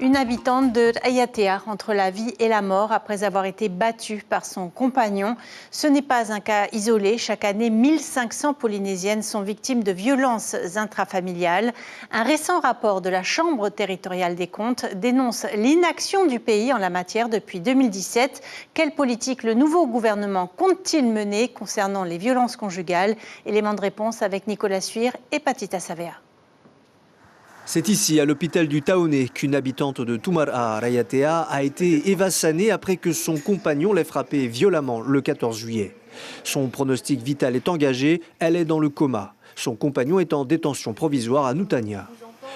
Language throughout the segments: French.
Une habitante de Raiatea entre la vie et la mort après avoir été battue par son compagnon. Ce n'est pas un cas isolé. Chaque année, 1500 Polynésiennes sont victimes de violences intrafamiliales. Un récent rapport de la Chambre territoriale des comptes dénonce l'inaction du pays en la matière depuis 2017. Quelle politique le nouveau gouvernement compte-t-il mener concernant les violences conjugales? Élément de réponse avec Nicolas Suire et Patita Savea. C'est ici, à l'hôpital du Taoné, qu'une habitante de Tumara, Raiatea, a été évassanée après que son compagnon l'ait frappée violemment le 14 juillet. Son pronostic vital est engagé, elle est dans le coma. Son compagnon est en détention provisoire à Nutania.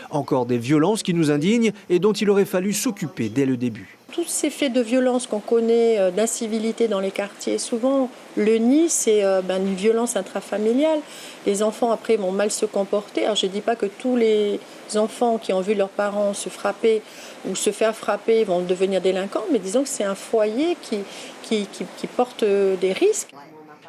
Encore des violences qui nous indignent et dont il aurait fallu s'occuper dès le début. Tous ces faits de violence qu'on connaît, d'incivilité dans les quartiers, souvent le nid, c'est une violence intrafamiliale. Les enfants après vont mal se comporter. Alors je ne dis pas que tous les enfants qui ont vu leurs parents se frapper ou se faire frapper vont devenir délinquants, mais disons que c'est un foyer qui porte des risques.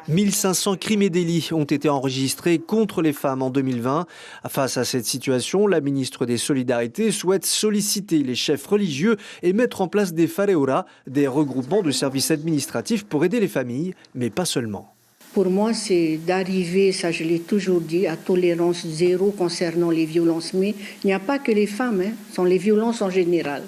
1500 crimes et délits ont été enregistrés contre les femmes en 2020. Face à cette situation, la ministre des Solidarités souhaite solliciter les chefs religieux et mettre en place des whareura, des regroupements de services administratifs pour aider les familles, mais pas seulement. Pour moi, c'est d'arriver, ça je l'ai toujours dit, à tolérance zéro concernant les violences. Mais il n'y a pas que les femmes, ce sont les violences en général.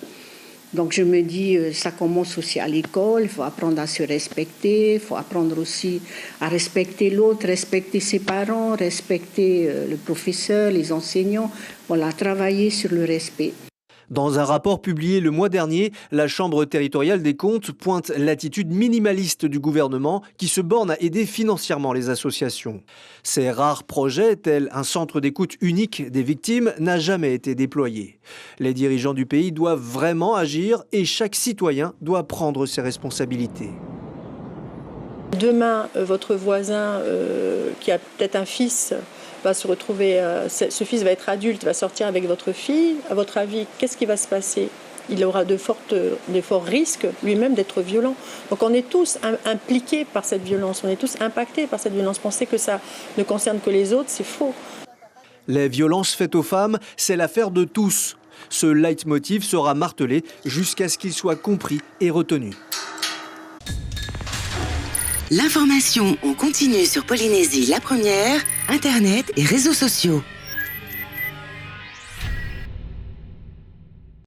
Donc je me dis, ça commence aussi à l'école, il faut apprendre à se respecter, il faut apprendre aussi à respecter l'autre, respecter ses parents, respecter le professeur, les enseignants, voilà, travailler sur le respect. Dans un rapport publié le mois dernier, la Chambre territoriale des comptes pointe l'attitude minimaliste du gouvernement qui se borne à aider financièrement les associations. Ces rares projets, tels un centre d'écoute unique des victimes, n'a jamais été déployé. Les dirigeants du pays doivent vraiment agir et chaque citoyen doit prendre ses responsabilités. Demain, votre voisin qui a peut-être un fils va se retrouver, ce fils va être adulte, va sortir avec votre fille. À votre avis, qu'est-ce qui va se passer? Il aura de forts risques lui-même d'être violent. Donc on est tous impliqués par cette violence, on est tous impactés par cette violence. Penser que ça ne concerne que les autres, c'est faux. Les violences faites aux femmes, c'est l'affaire de tous. Ce leitmotiv sera martelé jusqu'à ce qu'il soit compris et retenu. L'information en continu sur Polynésie la première, Internet et réseaux sociaux.